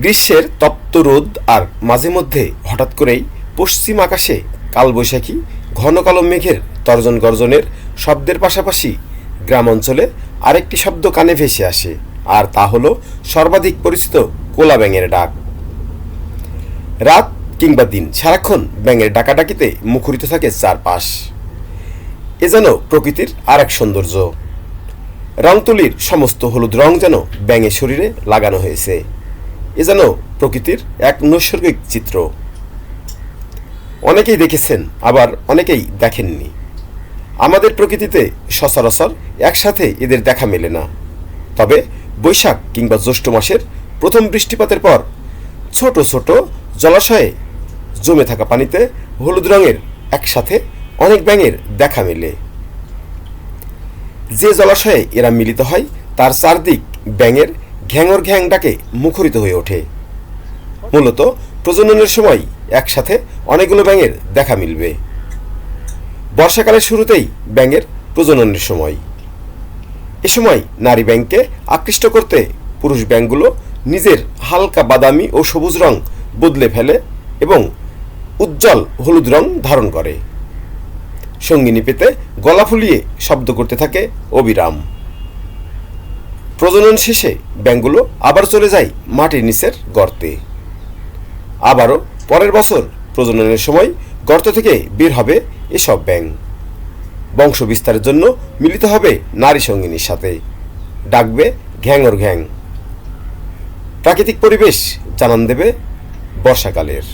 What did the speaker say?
গ্রীষ্মের তপ্ত রোদ আর মাঝে মধ্যে হঠাৎ করেই পশ্চিম আকাশে কালবৈশাখী ঘন কালো মেঘের তর্জন গর্জনের শব্দের পাশাপাশি গ্রাম অঞ্চলে আরেকটি শব্দ কানে ভেসে আসে, আর তা হলো সর্বাধিক পরিচিত কোলা ব্যাঙের ডাক। রাত কিংবা দিন সারাক্ষণ ব্যাঙের ডাকাডাকিতে মুখরিত থাকে চারপাশ। এ যেন প্রকৃতির আর এক সৌন্দর্য। রংতুলির সমস্ত হলুদ রং যেন ব্যাঙের শরীরে লাগানো হয়েছে। এ যেন প্রকৃতির এক নৈসর্গিক চিত্র। অনেকেই দেখেছেন, আবার অনেকেই দেখেননি। আমাদের প্রকৃতিতে সচরাচর একসাথে এদের দেখা মেলে না। তবে বৈশাখ কিংবা জ্যৈষ্ঠ মাসের প্রথম বৃষ্টিপাতের পর ছোট ছোট জলাশয়ে জমে থাকা পানিতে হলুদ রঙের একসাথে অনেক ব্যাঙের দেখা মেলে। যে জলাশয়ে এরা মিলিত হয় তার চারদিক ব্যাঙের ঘ্যাঙর ঘ্যাং ডাকে মুখরিত হয়ে ওঠে। মূলত প্রজননের সময় একসাথে অনেকগুলো ব্যাঙের দেখা মিলবে। বর্ষাকালের শুরুতেই ব্যাঙের প্রজননের সময়। এ সময় নারী ব্যাঙকে আকৃষ্ট করতে পুরুষ ব্যাঙগুলো নিজের হালকা বাদামি ও সবুজ রং বদলে ফেলে এবং উজ্জ্বল হলুদ রং ধারণ করে। সঙ্গিনী পেতে গলা ফুলিয়ে শব্দ করতে থাকে অবিরাম। প্রজনন শেষে ব্যাঙগুলো আবার চলে যায় মাটির নিচের গর্তে। আবারও পরের বছর প্রজননের সময় গর্ত থেকে বের হবে এসব ব্যাঙ। বংশ বিস্তারের জন্য মিলিত হবে নারী সঙ্গিনীর সাথে, ডাকবে ঘ্যাঙর ঘ্যাং। প্রাকৃতিক পরিবেশ জানান দেবে বর্ষাকালের।